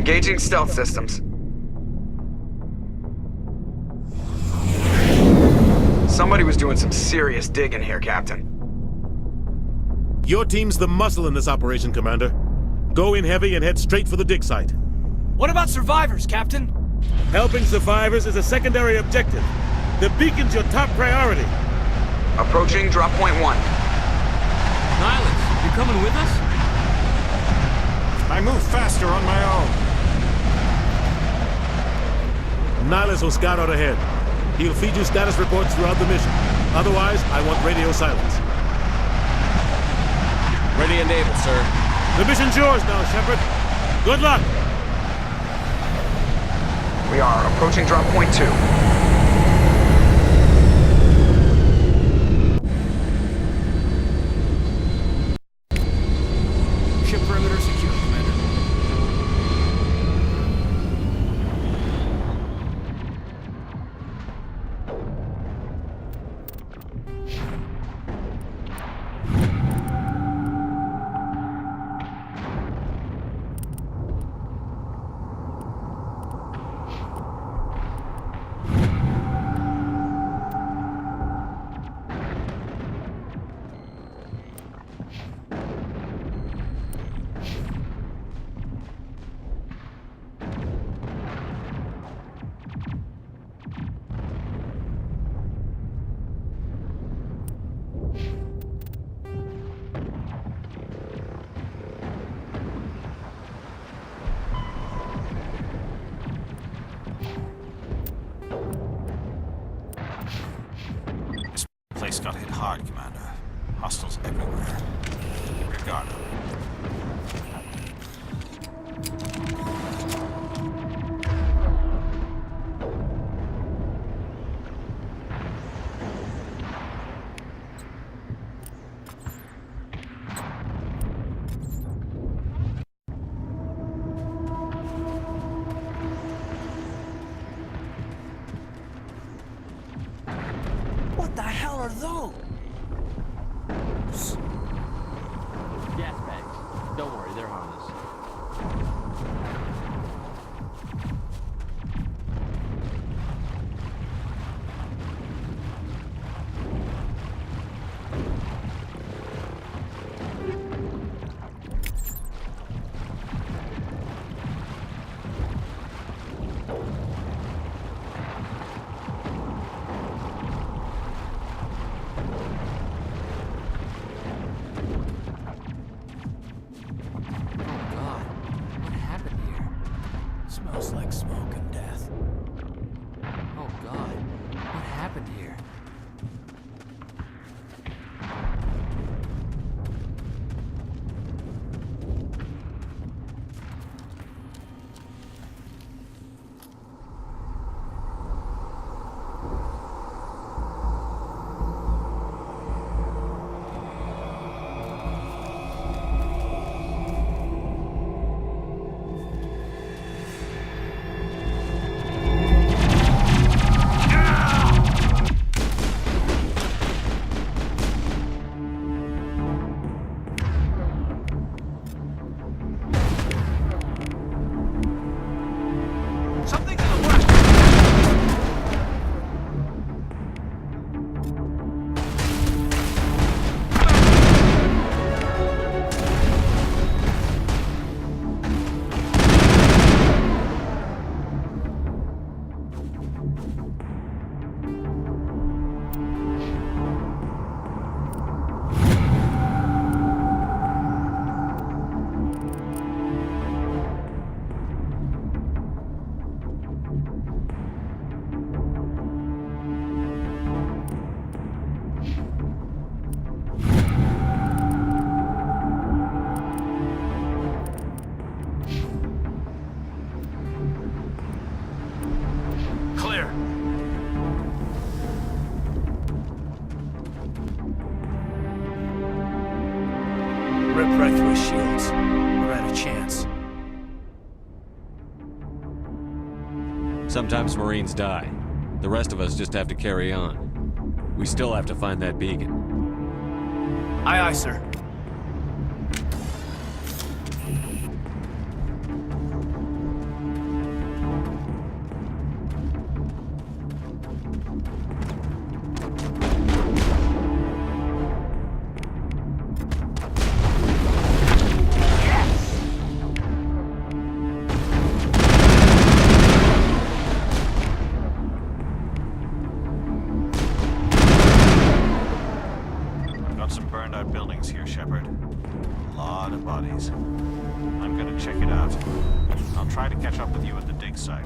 Engaging stealth systems. Somebody was doing some serious digging here, Captain. Your team's the muscle in this operation, Commander. Go in heavy and head straight for the dig site. What about survivors, Captain? Helping survivors is a secondary objective. The beacon's your top priority. Approaching drop point 1. Nihilus, you coming with us? I move faster on my own. Nihilus will scout out ahead. He'll feed you status reports throughout the mission. Otherwise, I want radio silence. Ready and able, sir. The mission's yours now, Shepard. Good luck! We are approaching drop point 2. Ship perimeter secure, Commander. Place got hit hard, Commander. Hostiles everywhere. Vanguard. What the hell are those? Gas bags. Don't worry, they're harmless. Smells like smoke and death. Oh God, what happened here? Something to the west! Clear. Rip right through his shields. We're out of chance. Sometimes Marines die. The rest of us just have to carry on. We still have to find that beacon. Aye, aye, sir. lot of bodies. I'm gonna check it out. I'll try to catch up with you at the dig site.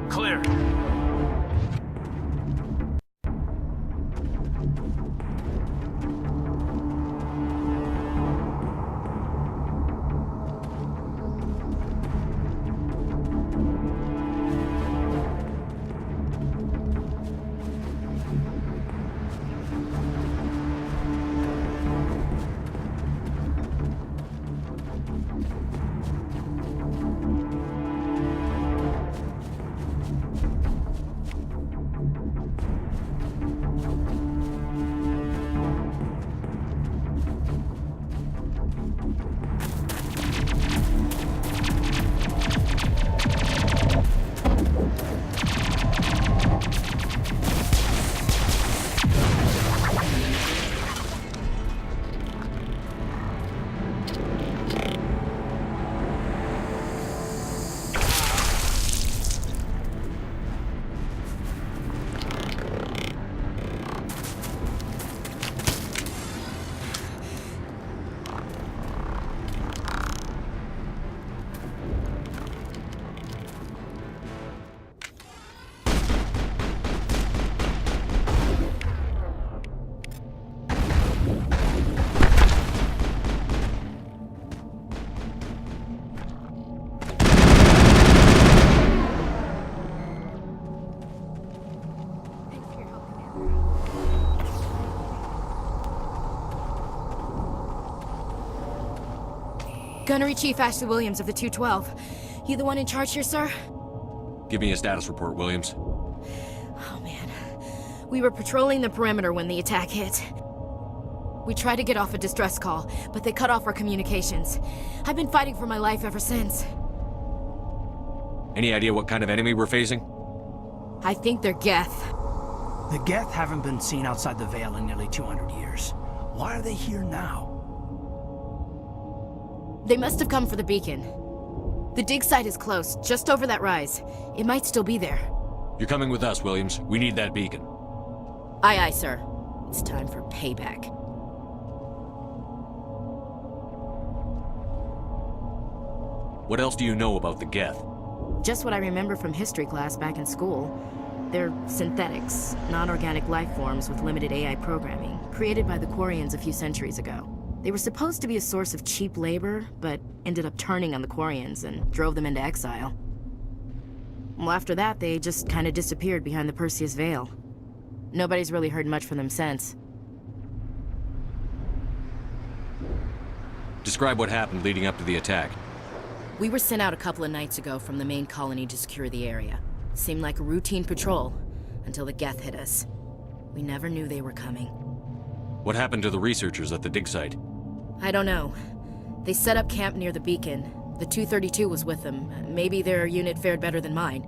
Clear. Gunnery Chief Ashley Williams of the 212. You the one in charge here, sir? Give me a status report, Williams. Oh, man. We were patrolling the perimeter when the attack hit. We tried to get off a distress call, but they cut off our communications. I've been fighting for my life ever since. Any idea what kind of enemy we're facing? I think they're Geth. The Geth haven't been seen outside the Veil in nearly 200 years. Why are they here now? They must have come for the beacon. The dig site is close, just over that rise. It might still be there. You're coming with us, Williams. We need that beacon. Aye, aye, sir. It's time for payback. What else do you know about the Geth? Just what I remember from history class back in school. They're synthetics, non-organic life forms with limited AI programming, created by the Quarians a few centuries ago. They were supposed to be a source of cheap labor, but ended up turning on the Quarians and drove them into exile. Well, after that, they just kind of disappeared behind the Perseus Veil. Nobody's really heard much from them since. Describe what happened leading up to the attack. We were sent out a couple of nights ago from the main colony to secure the area. Seemed like a routine patrol, until the Geth hit us. We never knew they were coming. What happened to the researchers at the dig site? I don't know. They set up camp near the beacon. The 232 was with them. Maybe their unit fared better than mine.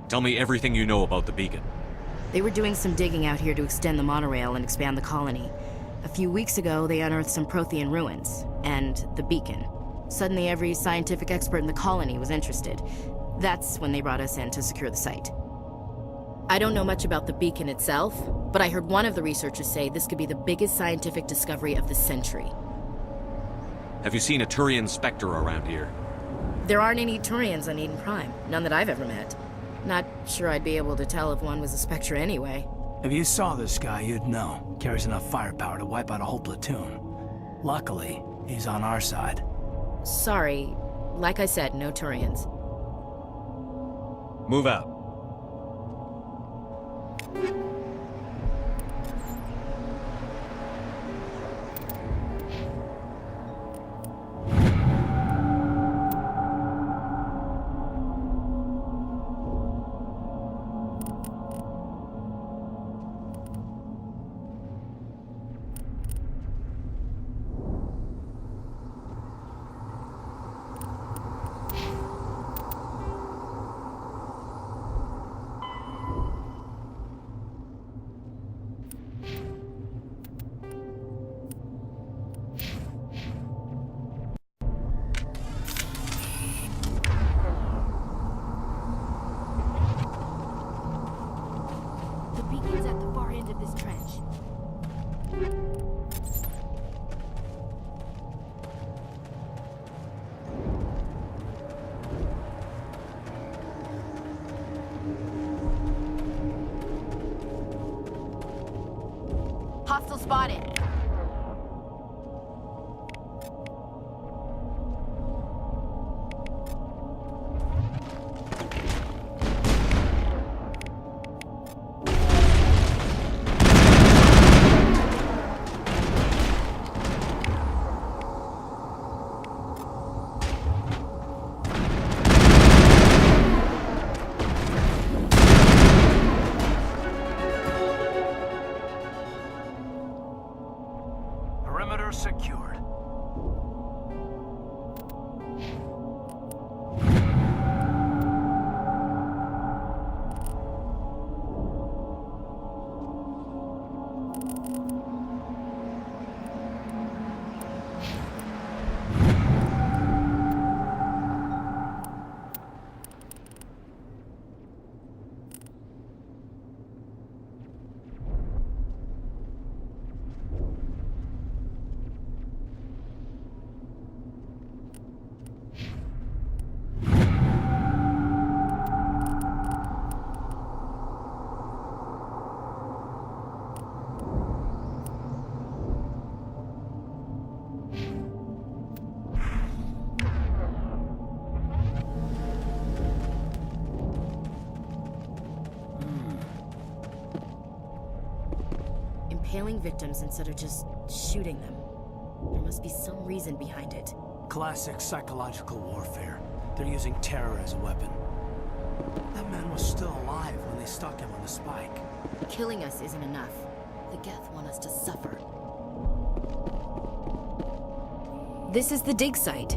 Tell me everything you know about the beacon. They were doing some digging out here to extend the monorail and expand the colony. A few weeks ago, they unearthed some Prothean ruins, and the beacon. Suddenly, every scientific expert in the colony was interested. That's when they brought us in to secure the site. I don't know much about the beacon itself, but I heard one of the researchers say this could be the biggest scientific discovery of the century. Have you seen a Turian Spectre around here? There aren't any Turians on Eden Prime, none that I've ever met. Not sure I'd be able to tell if one was a Spectre anyway. If you saw this guy, you'd know. Carries enough firepower to wipe out a whole platoon. Luckily, he's on our side. Sorry, like I said, no Turians. Move out. spotted. Perimeter secured. Impaling victims instead of just shooting them. There must be some reason behind it. Classic psychological warfare. They're using terror as a weapon. That man was still alive when they stuck him on the spike. Killing us isn't enough. The Geth want us to suffer. This is the dig site.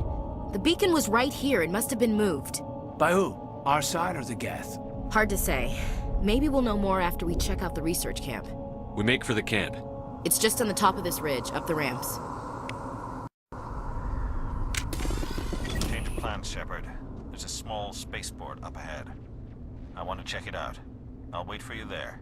The beacon was right here. It must have been moved. By who? Our side or the Geth? Hard to say. Maybe we'll know more after we check out the research camp. We make for the camp. It's just on the top of this ridge, up the ramps. Change of plans, Shepard. There's a small spaceport up ahead. I want to check it out. I'll wait for you there.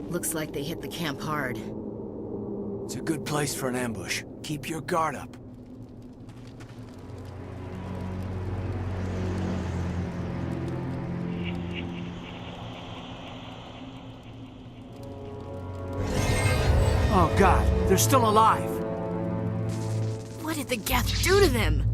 Looks like they hit the camp hard. It's a good place for an ambush. Keep your guard up. Oh God, they're still alive! What did the Geth do to them?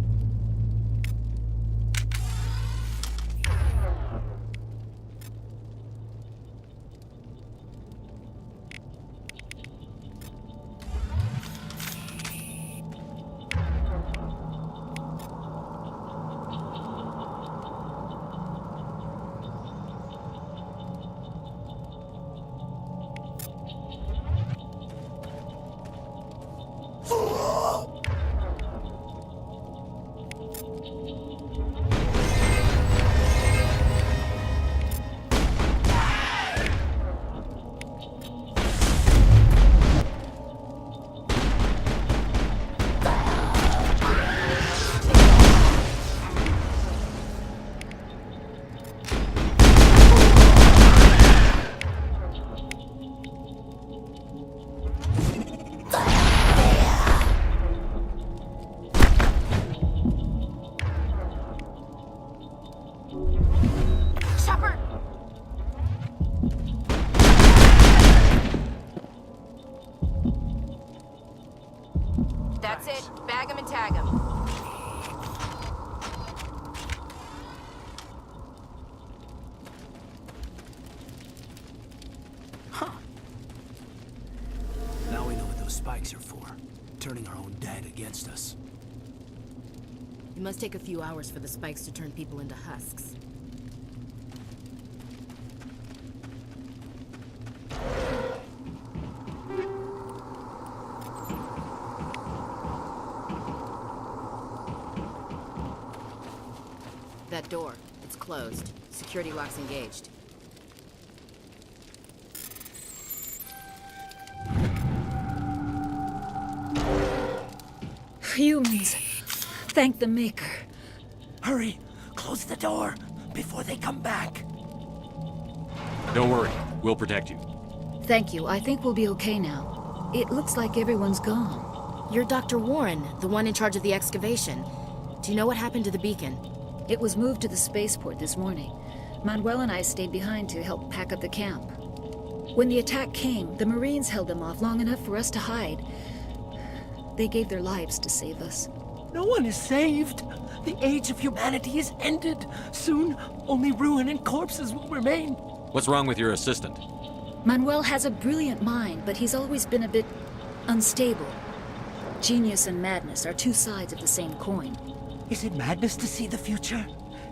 That's it. Bag him and tag him. Huh. Now we know what those spikes are for. Turning our own dead against us. It must take a few hours for the spikes to turn people into husks. That door, it's closed. Security lock's engaged. Humans. Thank the Maker. Hurry! Close the door before they come back. Don't worry, we'll protect you. Thank you. I think we'll be okay now. It looks like everyone's gone. You're Dr. Warren, the one in charge of the excavation. Do you know what happened to the beacon? It was moved to the spaceport this morning. Manuel and I stayed behind to help pack up the camp. When the attack came, the Marines held them off long enough for us to hide. They gave their lives to save us. No one is saved. The age of humanity is ended. Soon, only ruin and corpses will remain. What's wrong with your assistant? Manuel has a brilliant mind, but he's always been a bit unstable. Genius and madness are two sides of the same coin. Is it madness to see the future?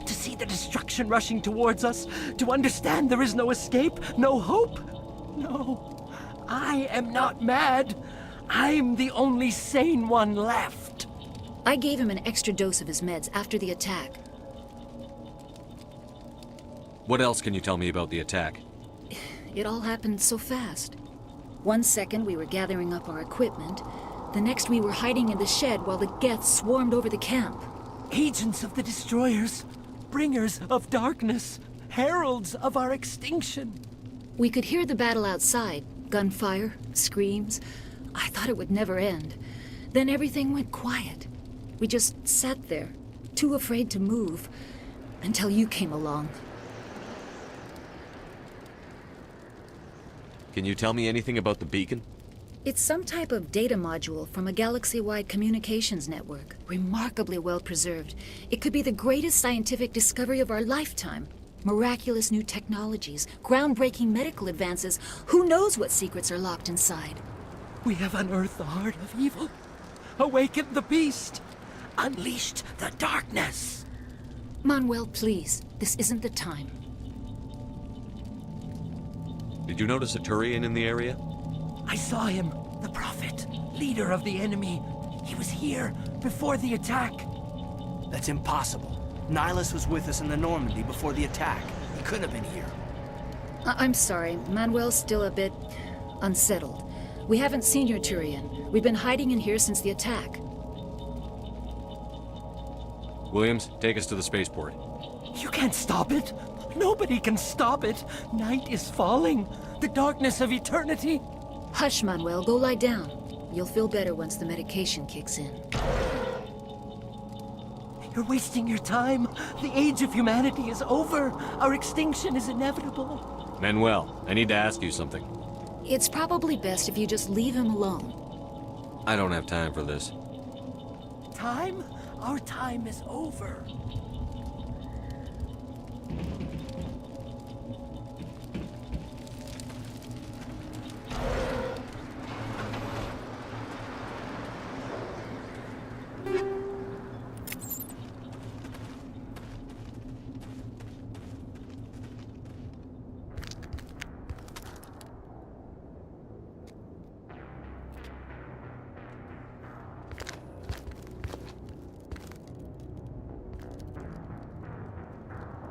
To see the destruction rushing towards us? To understand there is no escape? No hope? No. I am not mad. I'm the only sane one left. I gave him an extra dose of his meds after the attack. What else can you tell me about the attack? It all happened so fast. 1 second we were gathering up our equipment. The next we were hiding in the shed while the Geths swarmed over the camp. Agents of the destroyers. Bringers of darkness. Heralds of our extinction. We could hear the battle outside. Gunfire, screams. I thought it would never end. Then everything went quiet. We just sat there, too afraid to move, until you came along. Can you tell me anything about the beacon? It's some type of data module from a galaxy-wide communications network. Remarkably well preserved. It could be the greatest scientific discovery of our lifetime. Miraculous new technologies, groundbreaking medical advances. Who knows what secrets are locked inside? We have unearthed the heart of evil. Awakened the beast. Unleashed the darkness. Manuel, please. This isn't the time. Did you notice a Turian in the area? I saw him. The Prophet. Leader of the enemy. He was here before the attack. That's impossible. Nihilus was with us in the Normandy before the attack. He couldn't have been here. I'm sorry. Manuel's still a bit unsettled. We haven't seen your Turian. We've been hiding in here since the attack. Williams, take us to the spaceport. You can't stop it. Nobody can stop it. Night is falling. The darkness of eternity. Hush, Manuel. Go lie down. You'll feel better once the medication kicks in. You're wasting your time. The age of humanity is over. Our extinction is inevitable. Manuel, I need to ask you something. It's probably best if you just leave him alone. I don't have time for this. Time? Our time is over.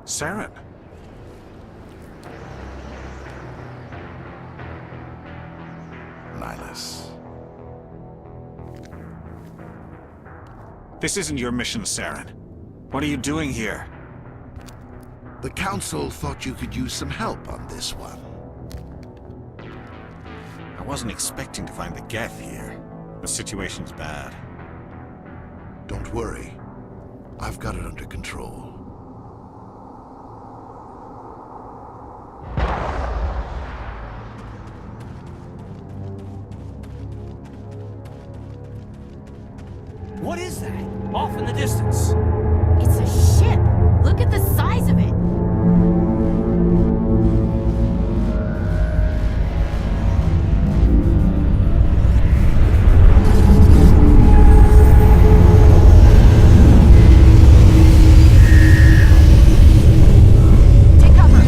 Saren. Nihilus. This isn't your mission, Saren. What are you doing here? The Council thought you could use some help on this one. I wasn't expecting to find the Geth here. The situation's bad. Don't worry. I've got it under control. What is that? Off in the distance. It's a ship! Look at the size of it! Take cover!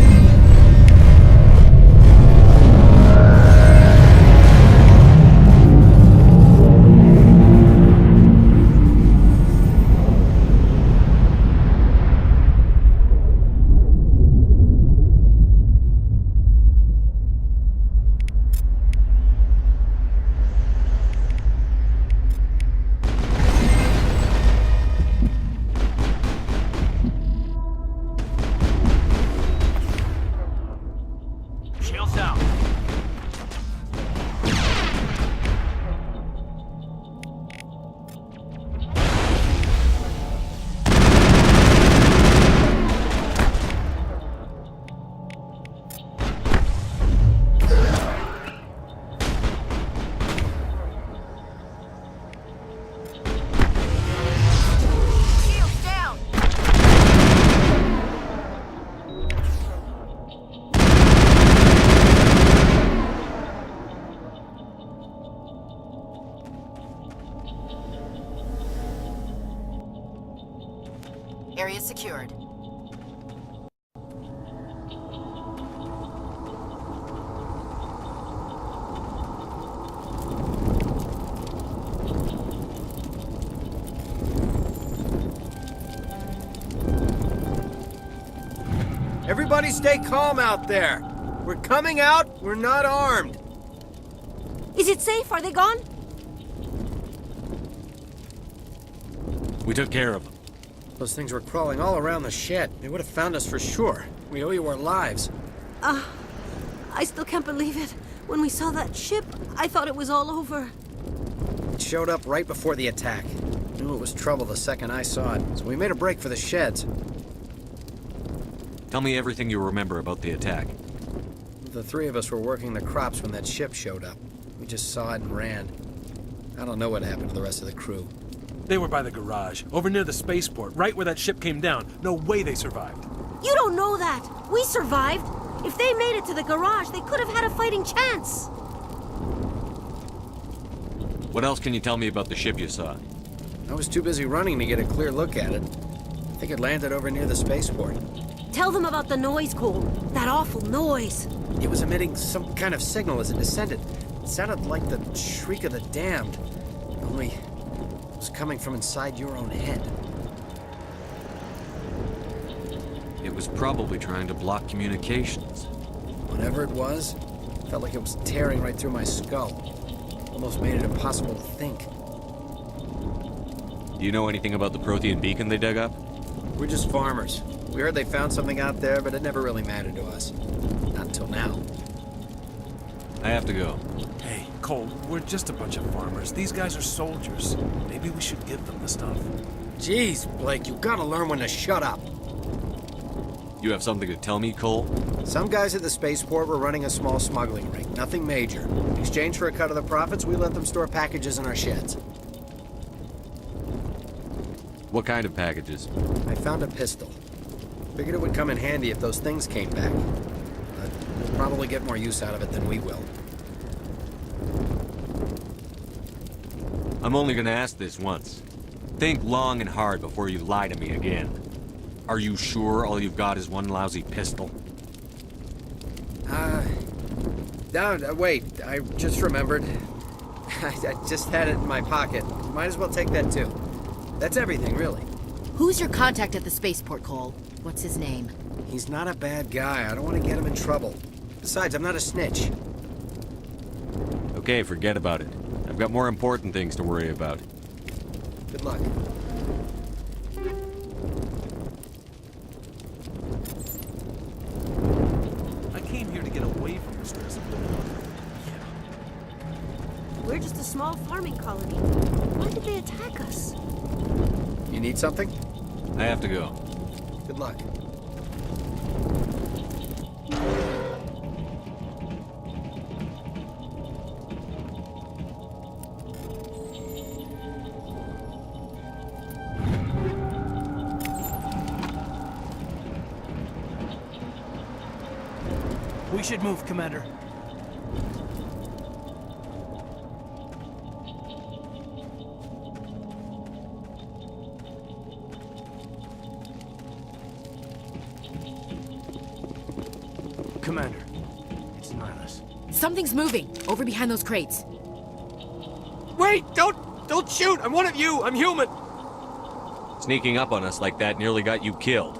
Area secured. Everybody stay calm out there. We're coming out, we're not armed. Is it safe? Are they gone? We took care of them. Those things were crawling all around the shed. They would have found us for sure. We owe you our lives. I still can't believe it. When we saw that ship, I thought it was all over. It showed up right before the attack. Knew it was trouble the second I saw it, so we made a break for the sheds. Tell me everything you remember about the attack. The three of us were working the crops when that ship showed up. We just saw it and ran. I don't know what happened to the rest of the crew. They were by the garage, over near the spaceport, right where that ship came down. No way they survived. You don't know that. We survived. If they made it to the garage, they could have had a fighting chance. What else can you tell me about the ship you saw? I was too busy running to get a clear look at it. I think it landed over near the spaceport. Tell them about the noise, Cole. That awful noise. It was emitting some kind of signal as it descended. It sounded like the shriek of the damned. Only it was coming from inside your own head. It was probably trying to block communications. Whatever it was, felt like it was tearing right through my skull. Almost made it impossible to think. Do you know anything about the Prothean beacon they dug up? We're just farmers. We heard they found something out there, but it never really mattered to us. Not until now. I have to go. Hey, Cole, we're just a bunch of farmers. These guys are soldiers. Maybe we should give them the stuff. Jeez, Blake, you gotta learn when to shut up. You have something to tell me, Cole? Some guys at the spaceport were running a small smuggling ring. Nothing major. In exchange for a cut of the profits, we let them store packages in our sheds. What kind of packages? I found a pistol. Figured it would come in handy if those things came back. But we'll probably get more use out of it than we will. I'm only gonna ask this once. Think long and hard before you lie to me again. Are you sure all you've got is one lousy pistol? Wait, I just remembered. I just had it in my pocket. Might as well take that too. That's everything, really. Who's your contact at the spaceport, Cole? What's his name? He's not a bad guy. I don't want to get him in trouble. Besides, I'm not a snitch. Okay, forget about it. I've got more important things to worry about. Good luck. I came here to get away from the stress of living on Earth. We're just a small farming colony. Why did they attack us? You need something? I have to go. Good luck. We should move, Commander. Commander, it's Nihilus. Something's moving, over behind those crates. Wait! Don't shoot! I'm one of you! I'm human! Sneaking up on us like that nearly got you killed.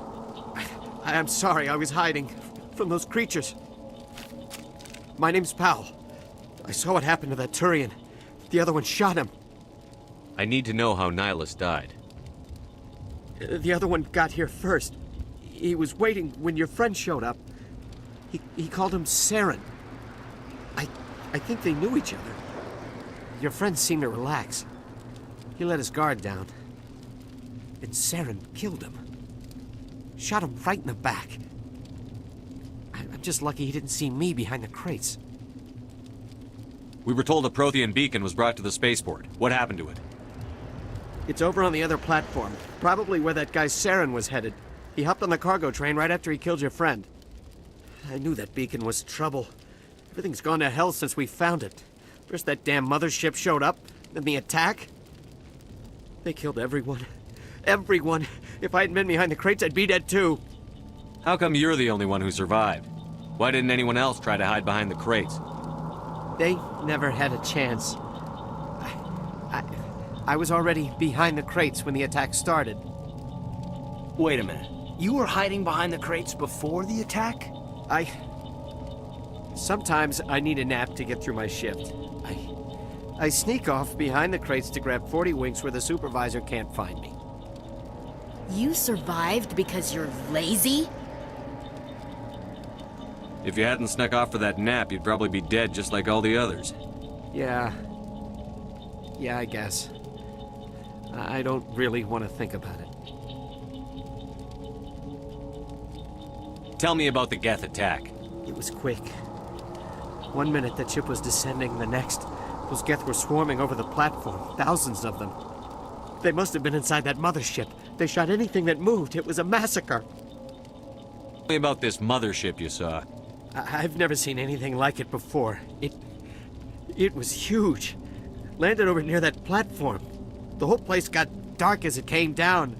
I'm sorry, I was hiding from those creatures. My name's Powell. I saw what happened to that Turian. The other one shot him. I need to know how Nihilus died. The other one got here first. He was waiting when your friend showed up. He called him Saren. I think they knew each other. Your friend seemed to relax. He let his guard down. And Saren killed him. Shot him right in the back. I'm just lucky he didn't see me behind the crates. We were told a Prothean beacon was brought to the spaceport. What happened to it? It's over on the other platform. Probably where that guy Saren was headed. He hopped on the cargo train right after he killed your friend. I knew that beacon was trouble. Everything's gone to hell since we found it. First that damn mothership showed up, then the attack. They killed everyone. Everyone. If I hadn't been behind the crates, I'd be dead too. How come you're the only one who survived? Why didn't anyone else try to hide behind the crates? They never had a chance. I was already behind the crates when the attack started. Wait a minute. You were hiding behind the crates before the attack? Sometimes I need a nap to get through my shift. I sneak off behind the crates to grab 40 winks where the supervisor can't find me. You survived because you're lazy? If you hadn't snuck off for that nap, you'd probably be dead just like all the others. Yeah, I guess. I don't really want to think about it. Tell me about the Geth attack. It was quick. 1 minute the ship was descending, the next, those Geth were swarming over the platform, thousands of them. They must have been inside that mothership. They shot anything that moved. It was a massacre. Tell me about this mothership you saw. I've never seen anything like it before. It was huge. Landed over near that platform. The whole place got dark as it came down.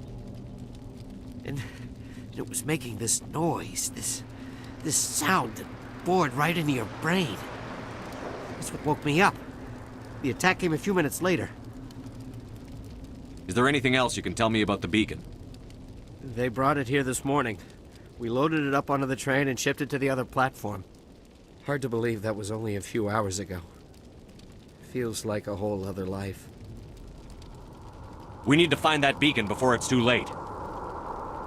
And it was making this noise, this sound that bored right into your brain. That's what woke me up. The attack came a few minutes later. Is there anything else you can tell me about the beacon? They brought it here this morning. We loaded it up onto the train and shipped it to the other platform. Hard to believe that was only a few hours ago. Feels like a whole other life. We need to find that beacon before it's too late.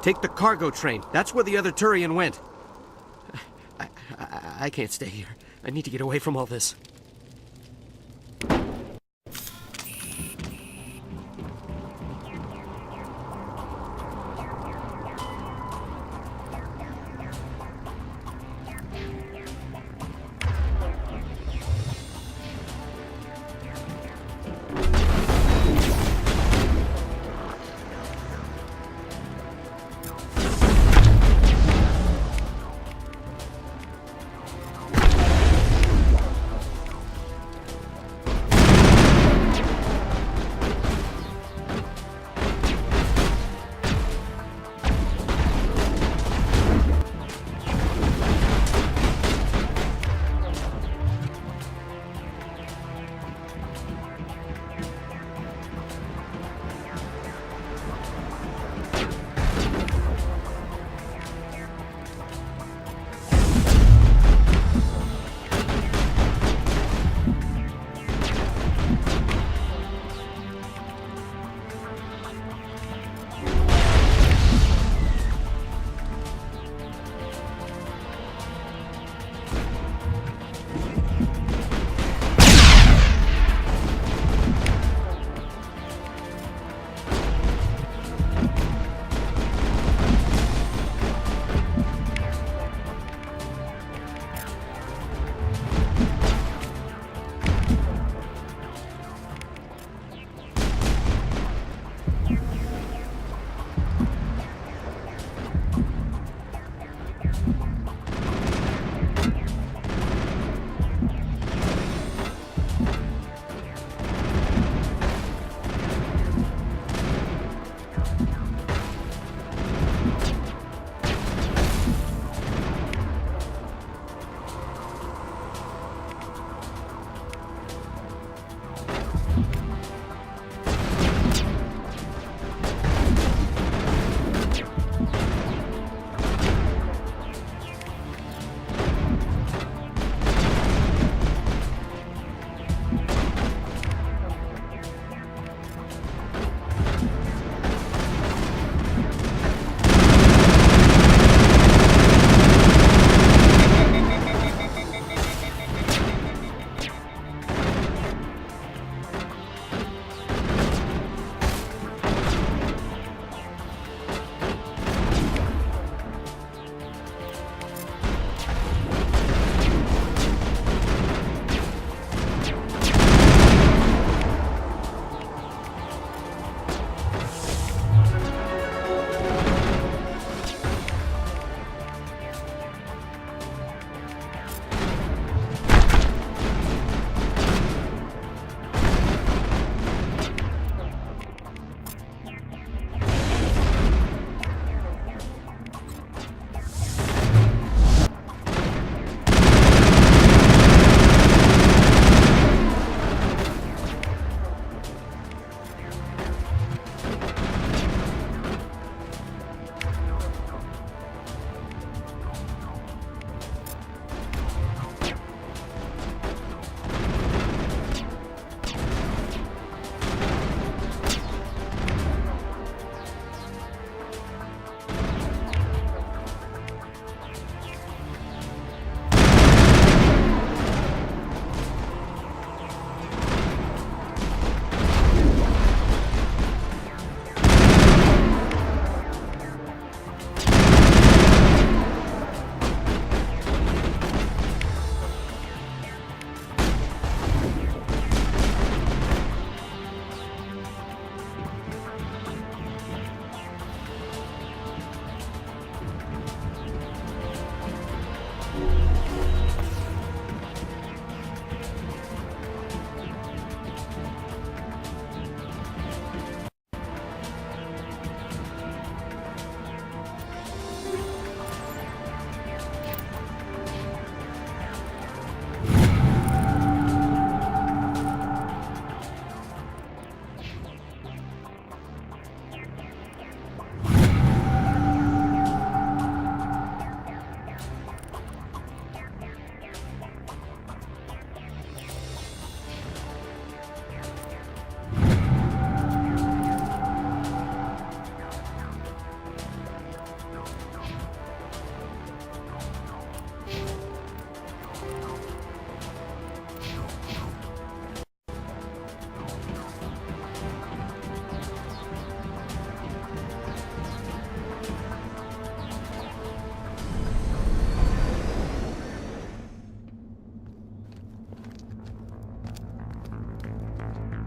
Take the cargo train. That's where the other Turian went. I can't stay here. I need to get away from all this.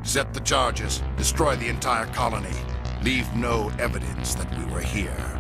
Set the charges. Destroy the entire colony. Leave no evidence that we were here.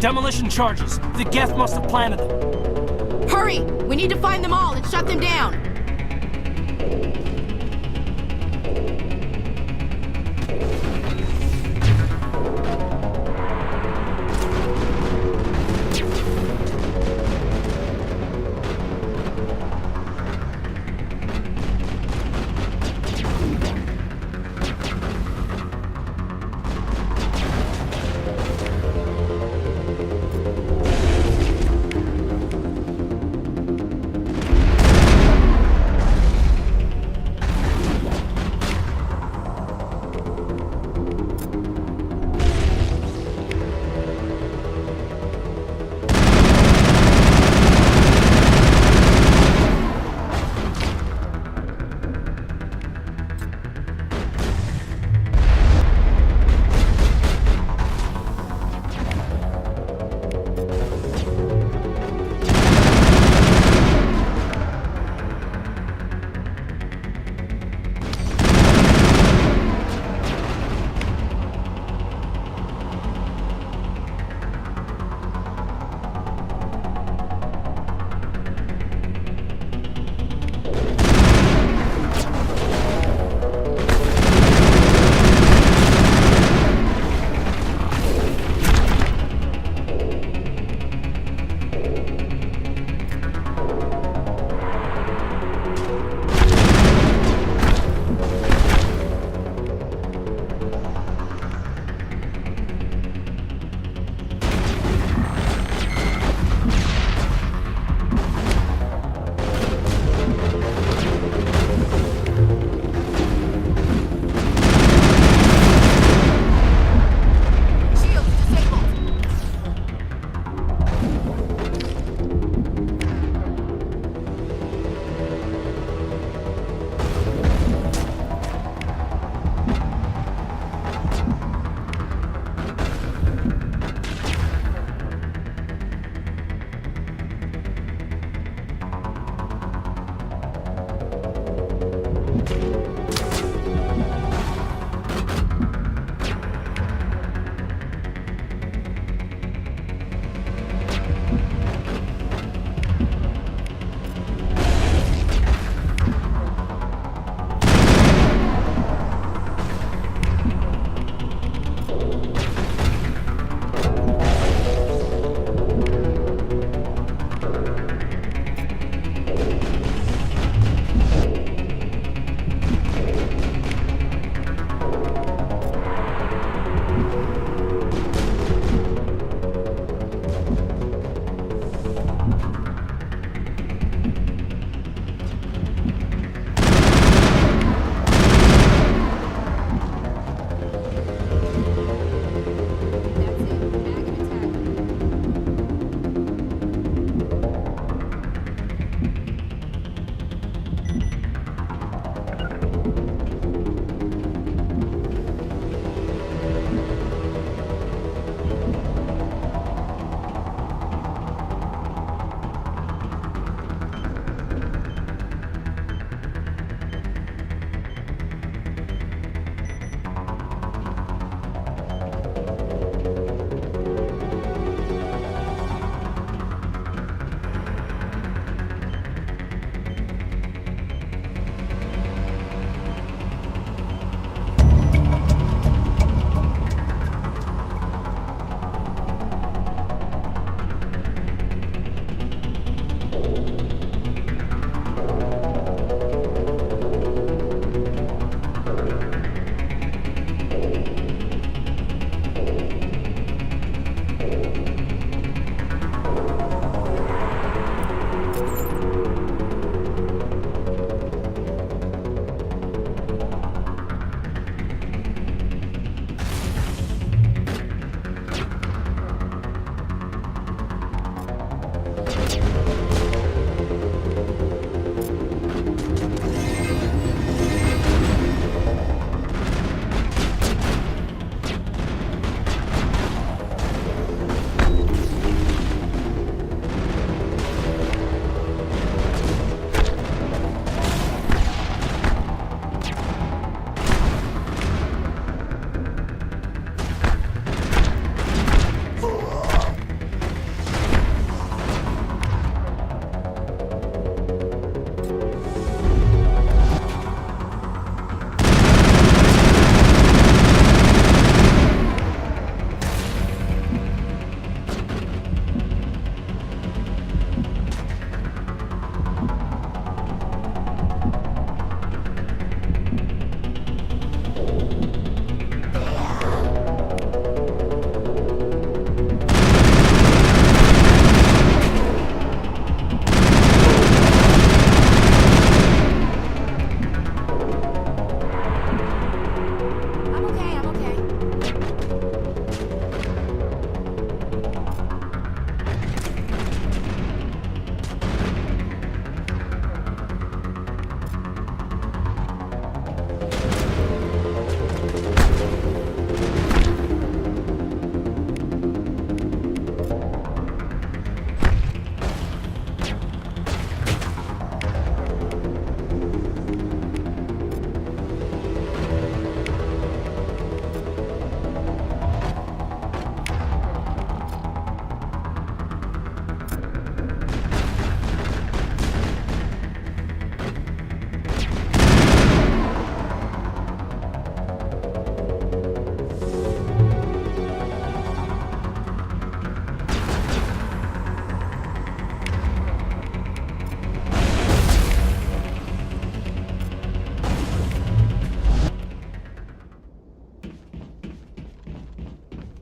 Demolition charges. The Geth must have planted them. Hurry! We need to find them all and shut them down!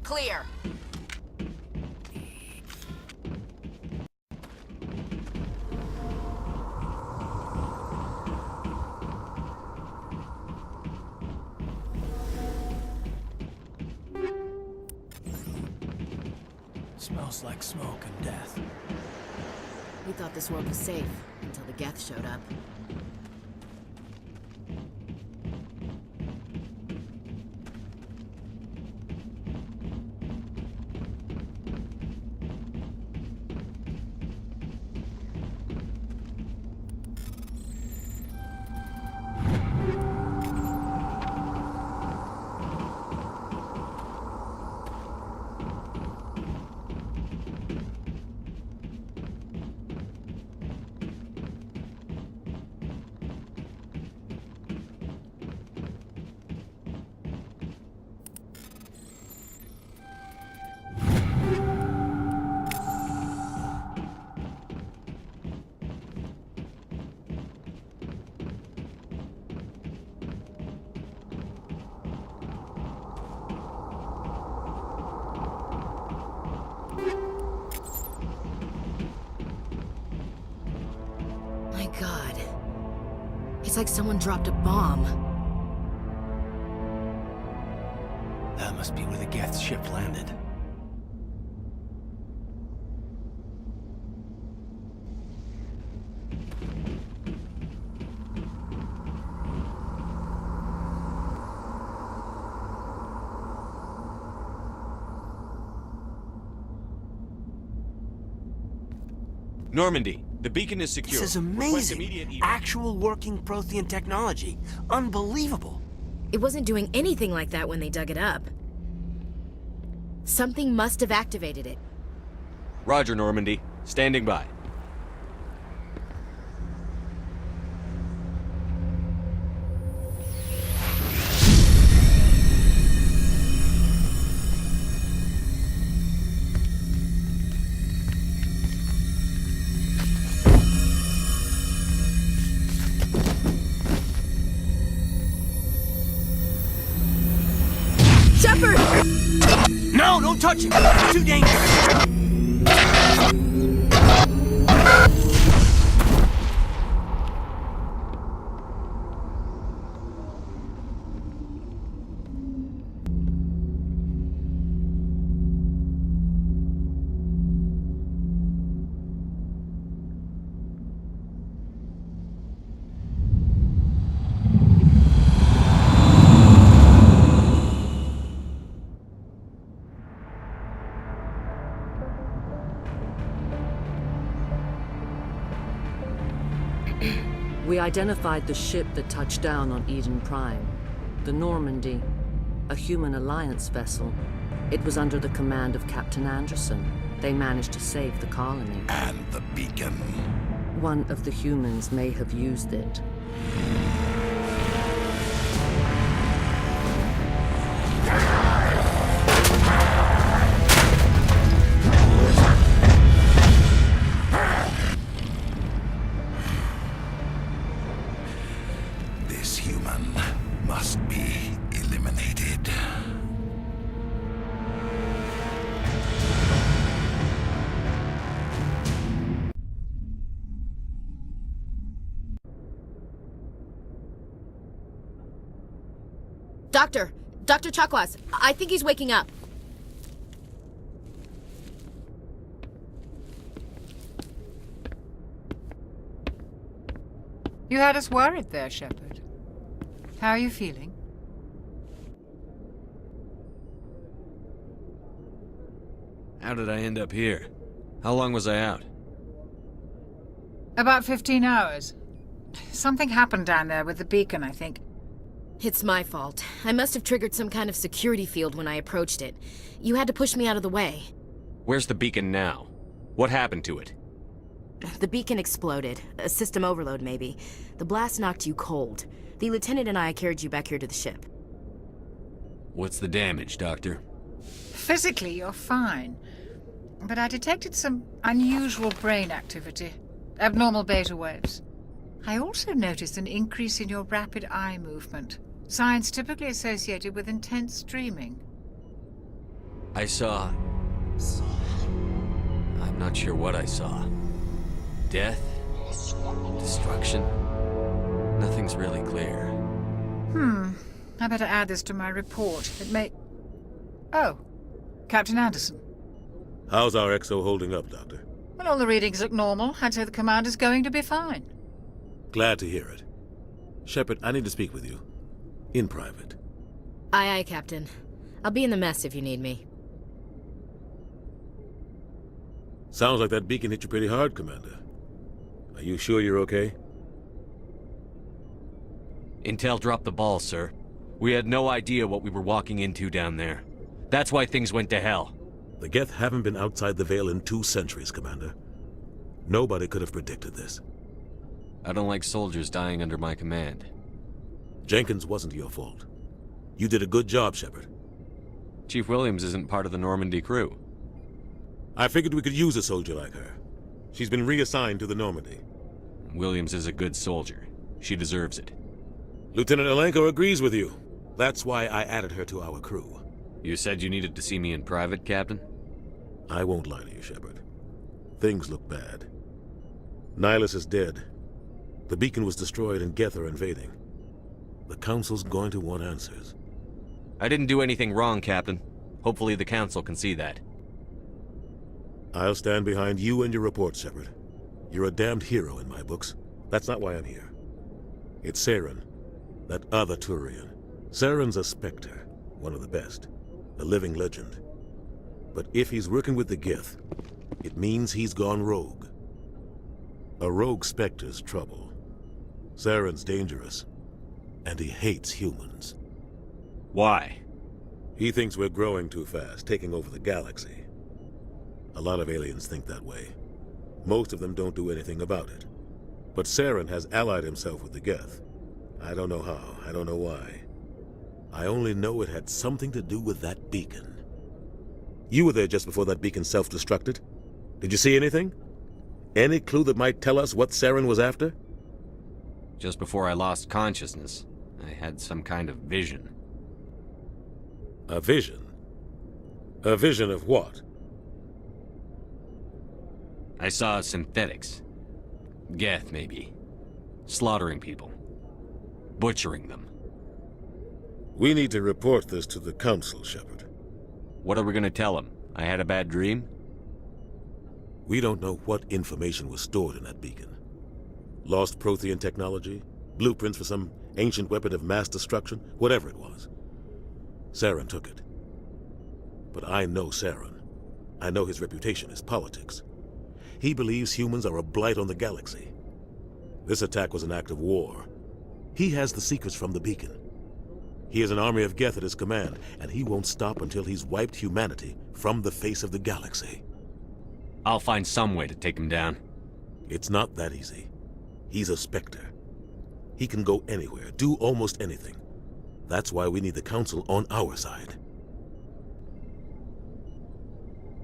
Clear. Smells like smoke and death. We thought this world was safe until the Geth showed up. My God. It's like someone dropped a bomb. That must be where the Geth ship landed. Normandy, the beacon is secure. This is Request amazing. immediate evac. Actual working Prothean technology. Unbelievable. It wasn't doing anything like that when they dug it up. Something must have activated it. Roger, Normandy. Standing by. Shepard! No, don't touch him! It's too dangerous! We identified the ship that touched down on Eden Prime. The Normandy. A human alliance vessel. It was under the command of Captain Anderson. They managed to save the colony. And the beacon. One of the humans may have used it. This human must be eliminated. Dr. Chakwas, I think he's waking up. You had us worried there, Shepard. How are you feeling? How did I end up here? How long was I out? About 15 hours. Something happened down there with the beacon, I think. It's my fault. I must have triggered some kind of security field when I approached it. You had to push me out of the way. Where's the beacon now? What happened to it? The beacon exploded. A system overload, maybe. The blast knocked you cold. The lieutenant and I carried you back here to the ship. What's the damage, Doctor? Physically, you're fine. But I detected some unusual brain activity. Abnormal beta waves. I also noticed an increase in your rapid eye movement. Signs typically associated with intense dreaming. I saw... I'm not sure what I saw. Death? Destruction? Nothing's really clear. I better add this to my report. It may... Oh, Captain Anderson. How's our XO holding up, Doctor? Well, all the readings look normal. I'd say the commander's going to be fine. Glad to hear it. Shepard, I need to speak with you. In private. Aye, aye, Captain. I'll be in the mess if you need me. Sounds like that beacon hit you pretty hard, Commander. Are you sure you're okay? Intel dropped the ball, sir. We had no idea what we were walking into down there. That's why things went to hell. The Geth haven't been outside the Veil in 2 centuries, Commander. Nobody could have predicted this. I don't like soldiers dying under my command. Jenkins wasn't your fault. You did a good job, Shepard. Chief Williams isn't part of the Normandy crew. I figured we could use a soldier like her. She's been reassigned to the Normandy. Williams is a good soldier. She deserves it. Lieutenant Alenko agrees with you. That's why I added her to our crew. You said you needed to see me in private, Captain? I won't lie to you, Shepard. Things look bad. Nihilus is dead. The beacon was destroyed and Geth are invading. The Council's going to want answers. I didn't do anything wrong, Captain. Hopefully the Council can see that. I'll stand behind you and your report, Shepard. You're a damned hero in my books. That's not why I'm here. It's Saren, that other Turian. Saren's a Spectre, one of the best. A living legend. But if he's working with the Geth, it means he's gone rogue. A rogue Spectre's trouble. Saren's dangerous, and he hates humans. Why? He thinks we're growing too fast, taking over the galaxy. A lot of aliens think that way. Most of them don't do anything about it. But Saren has allied himself with the Geth. I don't know how, I don't know why. I only know it had something to do with that beacon. You were there just before that beacon self-destructed. Did you see anything? Any clue that might tell us what Saren was after? Just before I lost consciousness, I had some kind of vision. A vision? A vision of what? I saw synthetics. Geth, maybe. Slaughtering people. Butchering them. We need to report this to the Council, Shepard. What are we gonna tell them? I had a bad dream? We don't know what information was stored in that beacon. Lost Prothean technology? Blueprints for some ancient weapon of mass destruction? Whatever it was. Saren took it. But I know Saren. I know his reputation is politics. He believes humans are a blight on the galaxy. This attack was an act of war. He has the secrets from the beacon. He has an army of Geth at his command, and he won't stop until he's wiped humanity from the face of the galaxy. I'll find some way to take him down. It's not that easy. He's a Spectre. He can go anywhere, do almost anything. That's why we need the Council on our side.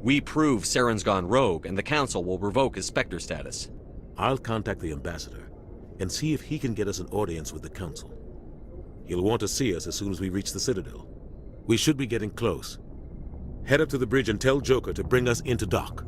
We prove Saren's gone rogue, and the Council will revoke his Spectre status. I'll contact the Ambassador, and see if he can get us an audience with the Council. He'll want to see us as soon as we reach the Citadel. We should be getting close. Head up to the bridge and tell Joker to bring us into dock.